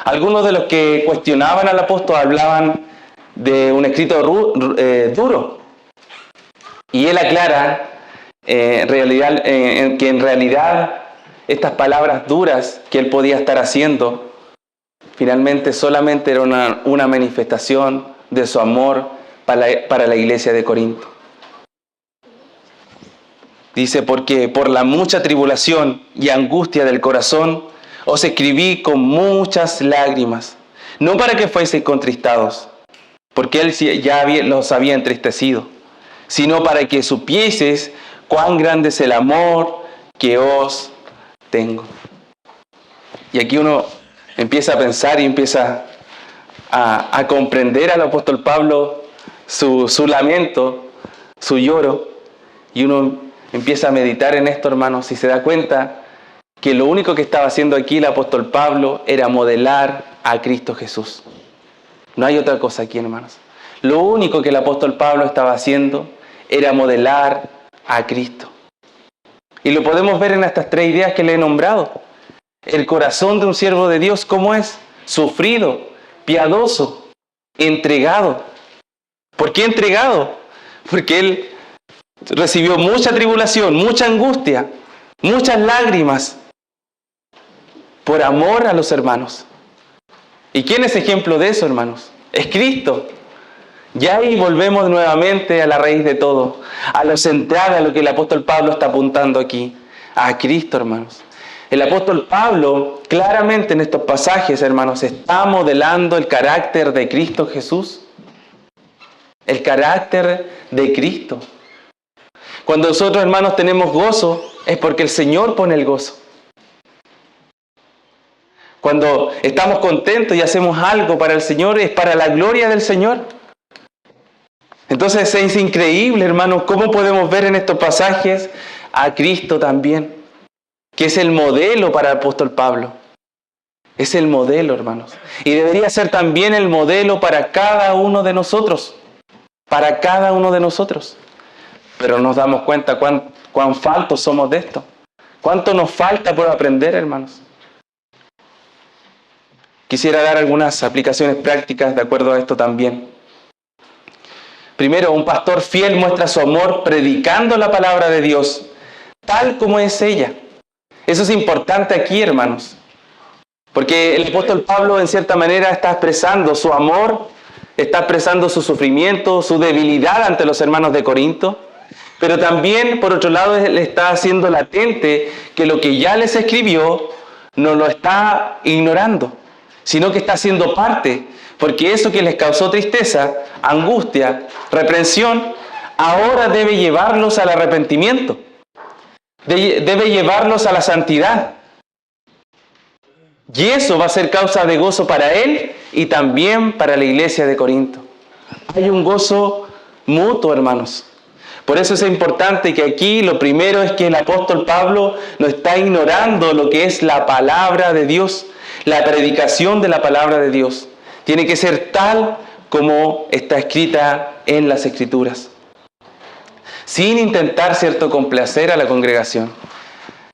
Speaker 1: Algunos de los que cuestionaban al apóstol hablaban de un escrito duro. Y él aclara que en realidad estas palabras duras que él podía estar haciendo, finalmente solamente era una manifestación de su amor para la iglesia de Corinto. Dice, porque por la mucha tribulación y angustia del corazón os escribí con muchas lágrimas, no para que fueseis contristados, porque él ya los había entristecido, sino para que supieseis cuán grande es el amor que os tengo. Y aquí uno empieza a pensar y empieza a comprender al apóstol Pablo su lamento, su lloro, y uno empieza a meditar en esto, hermanos, y se da cuenta que lo único que estaba haciendo aquí el apóstol Pablo era modelar a Cristo Jesús. No hay otra cosa aquí, hermanos. Lo único que el apóstol Pablo estaba haciendo era modelar a Cristo. Y lo podemos ver en estas 3 ideas que le he nombrado. El corazón de un siervo de Dios, ¿cómo es? Sufrido, piadoso, entregado. ¿Por qué entregado? Porque él recibió mucha tribulación, mucha angustia, muchas lágrimas por amor a los hermanos. ¿Y quién es ejemplo de eso, hermanos? Es Cristo. Ya ahí volvemos nuevamente a la raíz de todo, a lo central, a lo que el apóstol Pablo está apuntando aquí, a Cristo, hermanos. El apóstol Pablo, claramente en estos pasajes, hermanos, está modelando el carácter de Cristo Jesús. El carácter de Cristo. Cuando nosotros, hermanos, tenemos gozo, es porque el Señor pone el gozo. Cuando estamos contentos y hacemos algo para el Señor, es para la gloria del Señor. Entonces es increíble, hermanos, cómo podemos ver en estos pasajes a Cristo también, que es el modelo para el apóstol Pablo. Es el modelo, hermanos. Y debería ser también el modelo para cada uno de nosotros. Para cada uno de nosotros. Pero nos damos cuenta cuán faltos somos de esto. Cuánto nos falta por aprender, hermanos. Quisiera dar algunas aplicaciones prácticas de acuerdo a esto también. Primero, un pastor fiel muestra su amor predicando la palabra de Dios, tal como es ella. Eso es importante aquí, hermanos. Porque el apóstol Pablo, en cierta manera, está expresando su amor, está expresando su sufrimiento, su debilidad ante los hermanos de Corinto. Pero también, por otro lado, le está haciendo latente que lo que ya les escribió no lo está ignorando, sino que está haciendo parte, porque eso que les causó tristeza, angustia, reprensión, ahora debe llevarlos al arrepentimiento, debe llevarlos a la santidad. Y eso va a ser causa de gozo para él y también para la iglesia de Corinto. Hay un gozo mutuo, hermanos. Por eso es importante que aquí lo primero es que el apóstol Pablo no está ignorando lo que es la palabra de Dios, la predicación de la palabra de Dios. Tiene que ser tal como está escrita en las Escrituras. Sin intentar, cierto, complacer a la congregación.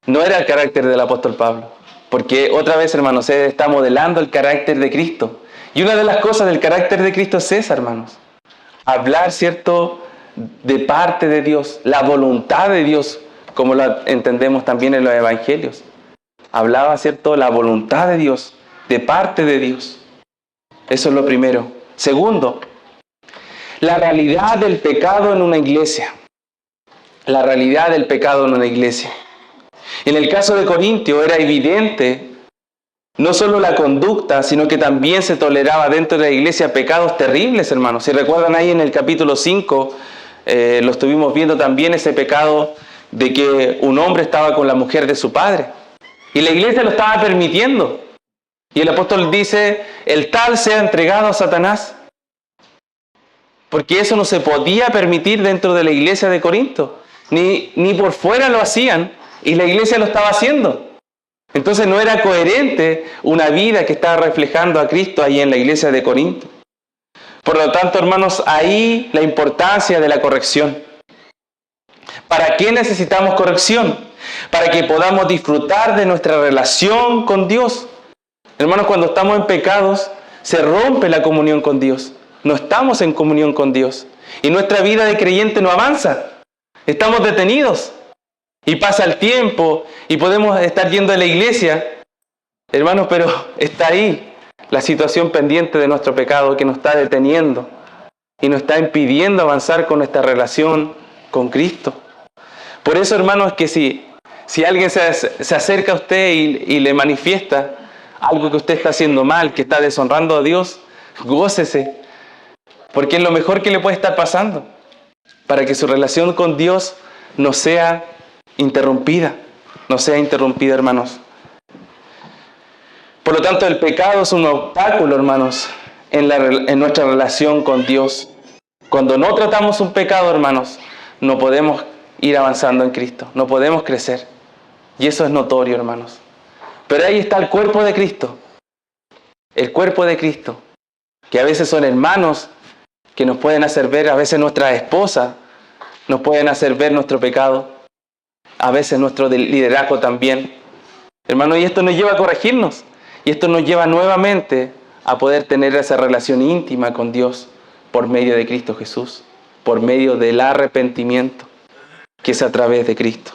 Speaker 1: No era el carácter del apóstol Pablo. Porque otra vez, hermanos, él está modelando el carácter de Cristo. Y una de las cosas del carácter de Cristo es esa, hermanos. Hablar, cierto, de parte de Dios, la voluntad de Dios, como lo entendemos también en los evangelios. Hablaba, cierto, la voluntad de Dios, de parte de Dios. Eso es lo primero. Segundo, la realidad del pecado en una iglesia. La realidad del pecado en una iglesia. En el caso de Corintio era evidente no solo la conducta, sino que también se toleraba dentro de la iglesia pecados terribles, hermanos. Si recuerdan ahí en el capítulo 5, lo estuvimos viendo también ese pecado de que un hombre estaba con la mujer de su padre. Y la iglesia lo estaba permitiendo. Y el apóstol dice, el tal sea entregado a Satanás. Porque eso no se podía permitir dentro de la iglesia de Corinto. Ni por fuera lo hacían. Y la iglesia lo estaba haciendo. Entonces no era coherente una vida que estaba reflejando a Cristo ahí en la iglesia de Corinto. Por lo tanto, hermanos, ahí la importancia de la corrección. ¿Para qué necesitamos corrección? Para que podamos disfrutar de nuestra relación con Dios. Hermanos, cuando estamos en pecados, se rompe la comunión con Dios. No estamos en comunión con Dios. Y nuestra vida de creyente no avanza. Estamos detenidos. Y pasa el tiempo y podemos estar yendo a la iglesia, hermanos, pero está ahí la situación pendiente de nuestro pecado que nos está deteniendo y nos está impidiendo avanzar con nuestra relación con Cristo. Por eso, hermanos, es que si alguien se acerca a usted y le manifiesta algo que usted está haciendo mal, que está deshonrando a Dios, gócese, porque es lo mejor que le puede estar pasando, para que su relación con Dios no sea interrumpida, hermanos. Por lo tanto, el pecado es un obstáculo, hermanos, en nuestra relación con Dios. Cuando no tratamos un pecado, hermanos, no podemos ir avanzando en Cristo, no podemos crecer. Y eso es notorio, hermanos. Pero ahí está el cuerpo de Cristo. El cuerpo de Cristo, que a veces son hermanos que nos pueden hacer ver, a veces nuestras esposas nos pueden hacer ver nuestro pecado, a veces nuestro liderazgo también. Hermanos, y esto nos lleva a corregirnos. Y esto nos lleva nuevamente a poder tener esa relación íntima con Dios por medio de Cristo Jesús, por medio del arrepentimiento, que es a través de Cristo.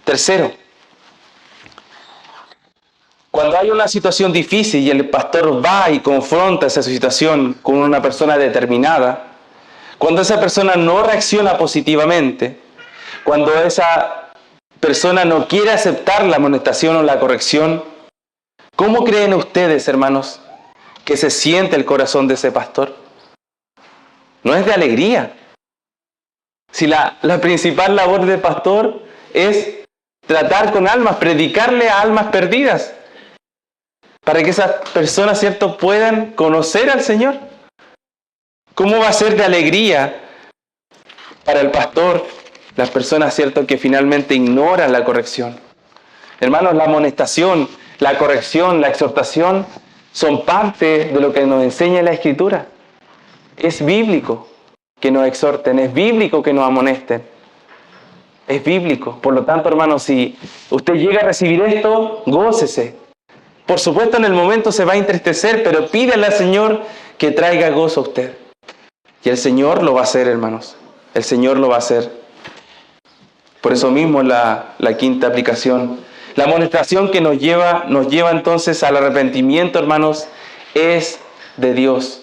Speaker 1: Tercero, cuando hay una situación difícil y el pastor va y confronta esa situación con una persona determinada, cuando esa persona no reacciona positivamente, cuando esa persona no quiere aceptar la amonestación o la corrección, ¿cómo creen ustedes, hermanos, que se siente el corazón de ese pastor? No es de alegría. Si la principal labor del pastor es tratar con almas, predicarle a almas perdidas, para que esas personas, ¿cierto?, puedan conocer al Señor. ¿Cómo va a ser de alegría para el pastor las personas, ¿cierto?, que finalmente ignoran la corrección? Hermanos, la amonestación, la corrección, la exhortación son parte de lo que nos enseña la Escritura. Es bíblico que nos exhorten, es bíblico que nos amonesten. Es bíblico. Por lo tanto, hermanos, si usted llega a recibir esto, gócese. Por supuesto, en el momento se va a entristecer, pero pídale al Señor que traiga gozo a usted. Y el Señor lo va a hacer, hermanos. El Señor lo va a hacer. Por eso mismo la quinta aplicación. La amonestación que nos lleva entonces al arrepentimiento, hermanos, es de Dios.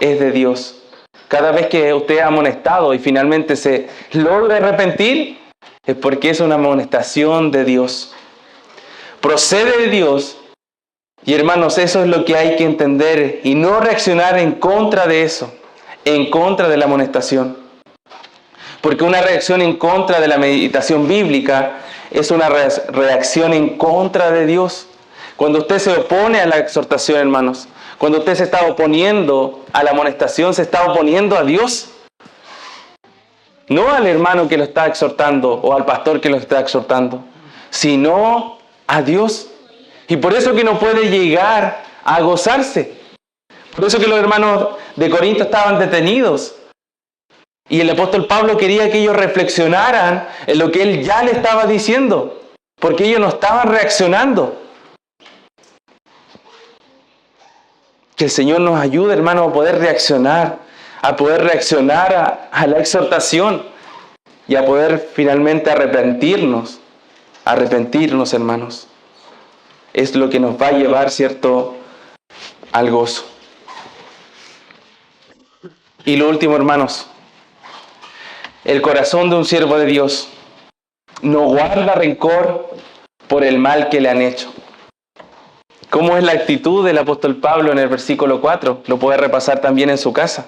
Speaker 1: Es de Dios. Cada vez que usted es amonestado y finalmente se logra arrepentir, es porque es una amonestación de Dios. Procede de Dios. Y hermanos, eso es lo que hay que entender y no reaccionar en contra de eso, en contra de la amonestación. Porque una reacción en contra de la meditación bíblica es una reacción en contra de Dios. Cuando usted se opone a la exhortación, hermanos, cuando usted se está oponiendo a la amonestación, se está oponiendo a Dios. No al hermano que lo está exhortando o al pastor que lo está exhortando, sino a Dios. Y por eso que no puede llegar a gozarse. Por eso que los hermanos de Corinto estaban detenidos. Y el apóstol Pablo quería que ellos reflexionaran en lo que él ya le estaba diciendo. Porque ellos no estaban reaccionando. Que el Señor nos ayude, hermanos, a poder reaccionar. A poder reaccionar a la exhortación. Y a poder finalmente arrepentirnos. Arrepentirnos, hermanos. Es lo que nos va a llevar, ¿cierto?, al gozo. Y lo último, hermanos, el corazón de un siervo de Dios no guarda rencor por el mal que le han hecho. ¿Cómo es la actitud del apóstol Pablo en el versículo 4? Lo puede repasar también en su casa.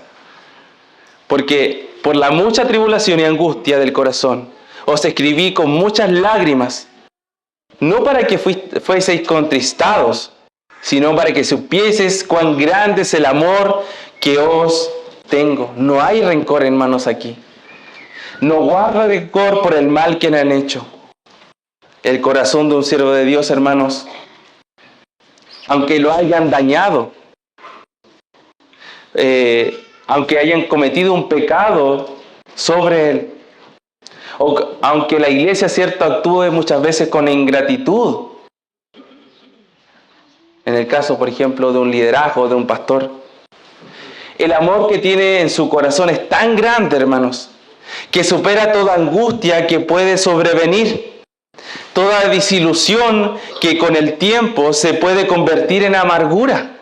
Speaker 1: Porque por la mucha tribulación y angustia del corazón os escribí con muchas lágrimas, no para que fueseis contristados, sino para que supieseis cuán grande es el amor que os tengo. No hay rencor, hermanos, aquí. No guarda rencor por el mal que le han hecho. El corazón de un siervo de Dios, hermanos, aunque lo hayan dañado, aunque hayan cometido un pecado sobre él, o aunque la iglesia, cierto, actúe muchas veces con ingratitud, en el caso, por ejemplo, de un liderazgo, de un pastor, el amor que tiene en su corazón es tan grande, hermanos, que supera toda angustia que puede sobrevenir, toda desilusión que con el tiempo se puede convertir en amargura.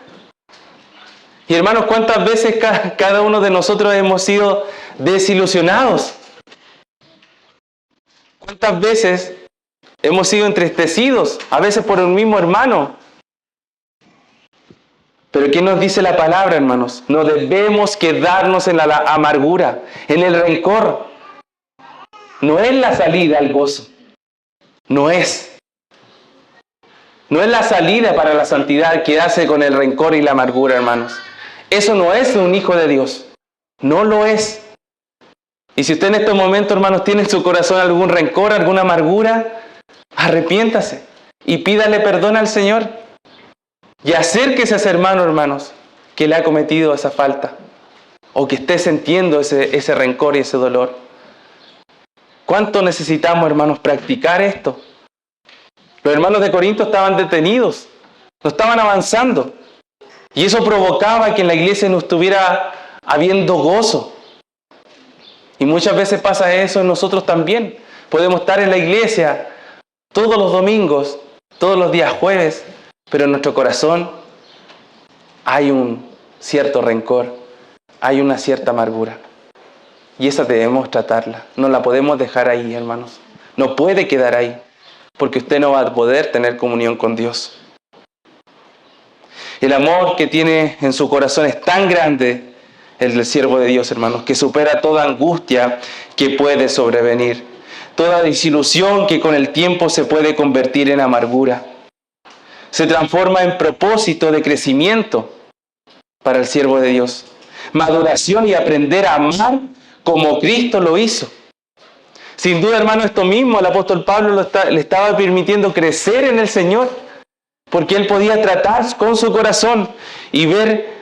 Speaker 1: Y hermanos, ¿cuántas veces cada uno de nosotros hemos sido desilusionados? ¿Cuántas veces hemos sido entristecidos, a veces por un mismo hermano? Pero ¿qué nos dice la palabra, hermanos? No debemos quedarnos en la amargura, en el rencor. No es la salida al gozo. No es. No es la salida para la santidad quedarse con el rencor y la amargura, hermanos. Eso no es un hijo de Dios. No lo es. Y si usted en estos momentos, hermanos, tiene en su corazón algún rencor, alguna amargura, arrepiéntase y pídale perdón al Señor. Y acérquese a ese hermano, hermanos, que le ha cometido esa falta o que esté sintiendo ese rencor y ese dolor. ¿Cuánto necesitamos, hermanos, practicar esto? Los hermanos de Corinto estaban detenidos, no estaban avanzando. Y eso provocaba que en la iglesia no estuviera habiendo gozo. Y muchas veces pasa eso en nosotros también. Podemos estar en la iglesia todos los domingos, todos los días jueves, pero en nuestro corazón hay un cierto rencor, hay una cierta amargura. Y esa debemos tratarla. No la podemos dejar ahí, hermanos. No puede quedar ahí, porque usted no va a poder tener comunión con Dios. El amor que tiene en su corazón es tan grande, el del siervo de Dios, hermanos, que supera toda angustia que puede sobrevenir, toda desilusión que con el tiempo se puede convertir en amargura. Se transforma en propósito de crecimiento para el siervo de Dios. Maduración y aprender a amar como Cristo lo hizo. Sin duda, hermano, esto mismo el apóstol Pablo le estaba permitiendo crecer en el Señor, porque él podía tratar con su corazón y ver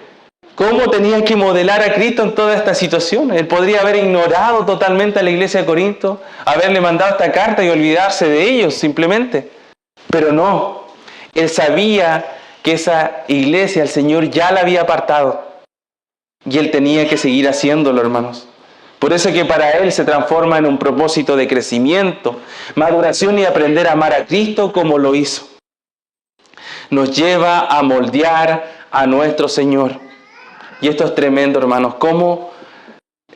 Speaker 1: cómo tenía que modelar a Cristo en toda esta situación. Él podría haber ignorado totalmente a la iglesia de Corinto, haberle mandado esta carta y olvidarse de ellos simplemente. Pero no, él sabía que esa iglesia el Señor ya la había apartado y él tenía que seguir haciéndolo, hermanos. Por eso es que para él se transforma en un propósito de crecimiento, maduración y aprender a amar a Cristo como lo hizo. Nos lleva a moldear a nuestro Señor. Y esto es tremendo, hermanos, como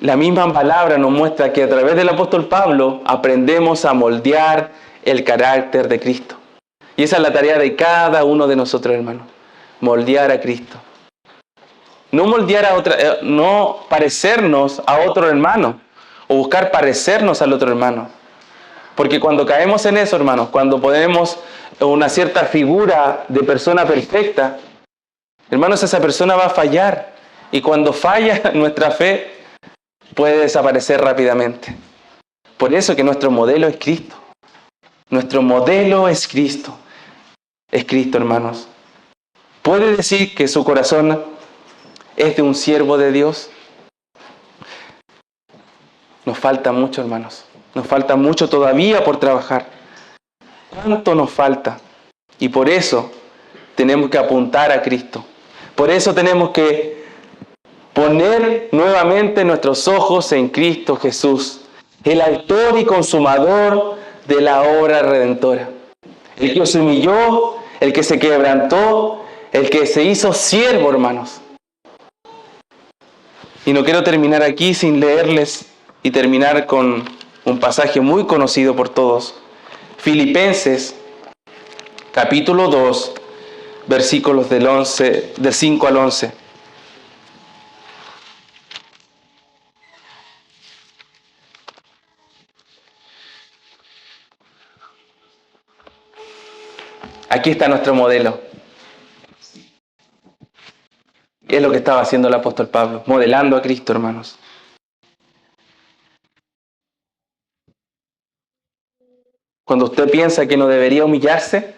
Speaker 1: la misma palabra nos muestra que a través del apóstol Pablo aprendemos a moldear el carácter de Cristo. Y esa es la tarea de cada uno de nosotros, hermanos, moldear a Cristo. No moldear a otra, no parecernos a otro hermano o buscar parecernos al otro hermano. Porque cuando caemos en eso, hermanos, cuando ponemos una cierta figura de persona perfecta, hermanos, esa persona va a fallar. Y cuando falla nuestra fe, puede desaparecer rápidamente. Por eso que nuestro modelo es Cristo. Nuestro modelo es Cristo. Es Cristo, hermanos. ¿Puede decir que su corazón es de un siervo de Dios? Nos falta mucho, hermanos. Nos falta mucho todavía por trabajar. ¿Cuánto nos falta? Y por eso tenemos que apuntar a Cristo. Por eso tenemos que poner nuevamente nuestros ojos en Cristo Jesús, el autor y consumador de la obra redentora. El que se humilló, el que se quebrantó, el que se hizo siervo, hermanos. Y no quiero terminar aquí sin leerles y terminar con un pasaje muy conocido por todos. Filipenses, capítulo 2, versículos del 5 al 11. Aquí está nuestro modelo. Es lo que estaba haciendo el apóstol Pablo, modelando a Cristo, hermanos. Cuando usted piensa que no debería humillarse,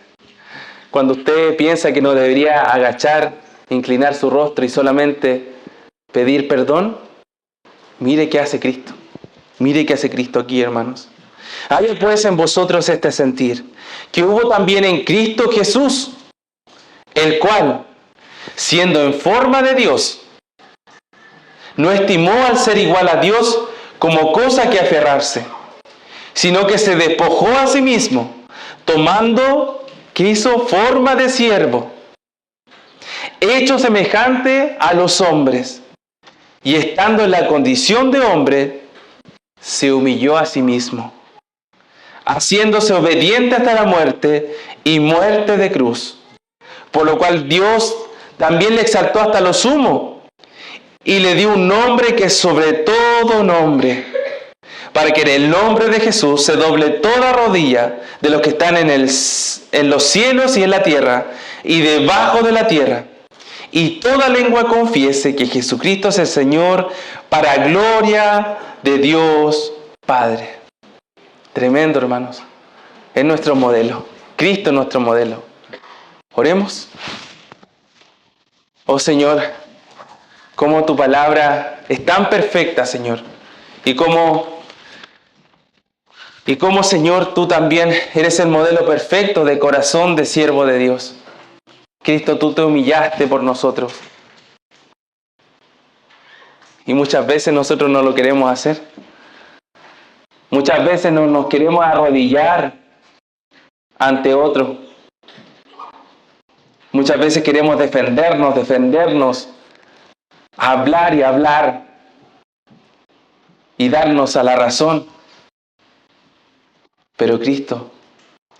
Speaker 1: cuando usted piensa que no debería agachar, inclinar su rostro y solamente pedir perdón, mire qué hace Cristo. Mire qué hace Cristo aquí, hermanos. Hay pues en vosotros este sentir, que hubo también en Cristo Jesús, el cual, siendo en forma de Dios, no estimó al ser igual a Dios como cosa que aferrarse, sino que se despojó a sí mismo, tomando, que hizo forma de siervo, hecho semejante a los hombres, y estando en la condición de hombre, se humilló a sí mismo, haciéndose obediente hasta la muerte y muerte de cruz. Por lo cual Dios también le exaltó hasta lo sumo y le dio un nombre que es sobre todo nombre, para que en el nombre de Jesús se doble toda rodilla de los que están en los cielos y en la tierra y debajo de la tierra, y toda lengua confiese que Jesucristo es el Señor, para gloria de Dios Padre. Tremendo, hermanos. Es nuestro modelo. Cristo es nuestro modelo. Oremos. Oh Señor, cómo tu palabra es tan perfecta, Señor. Y cómo, Señor, tú también eres el modelo perfecto de corazón de siervo de Dios. Cristo, tú te humillaste por nosotros. Y muchas veces nosotros no lo queremos hacer. Muchas veces no nos queremos arrodillar ante otro. Muchas veces queremos defendernos, hablar y hablar y darnos a la razón. Pero Cristo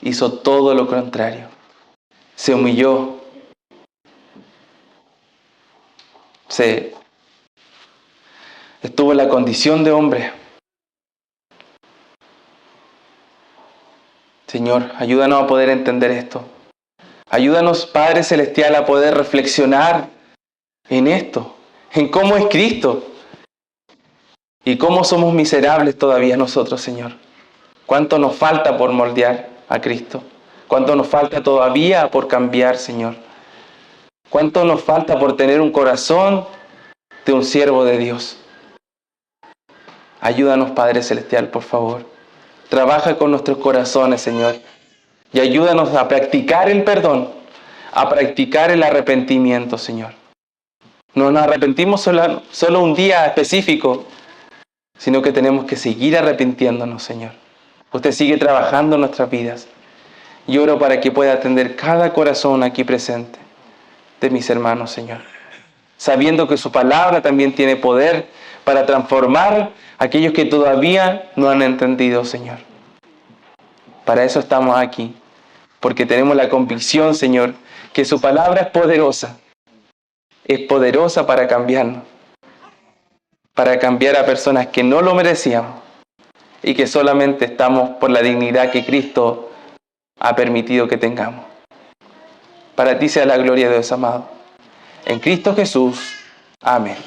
Speaker 1: hizo todo lo contrario. Se humilló. Estuvo en la condición de hombre. Señor, ayúdanos a poder entender esto. Ayúdanos, Padre Celestial, a poder reflexionar en esto, en cómo es Cristo y cómo somos miserables todavía nosotros, Señor. Cuánto nos falta por moldear a Cristo. Cuánto nos falta todavía por cambiar, Señor. Cuánto nos falta por tener un corazón de un siervo de Dios. Ayúdanos, Padre Celestial, por favor. Trabaja con nuestros corazones, Señor. Y ayúdanos a practicar el perdón, a practicar el arrepentimiento, Señor. No nos arrepentimos solo un día específico, sino que tenemos que seguir arrepintiéndonos, Señor. Usted sigue trabajando en nuestras vidas. Y oro para que pueda atender cada corazón aquí presente de mis hermanos, Señor. Sabiendo que su palabra también tiene poder para transformar a aquellos que todavía no han entendido, Señor. Para eso estamos aquí. Porque tenemos la convicción, Señor, que su palabra es poderosa. Es poderosa para cambiarnos. Para cambiar a personas que no lo merecíamos. Y que solamente estamos por la dignidad que Cristo ha permitido que tengamos. Para ti sea la gloria de Dios, amado. En Cristo Jesús. Amén.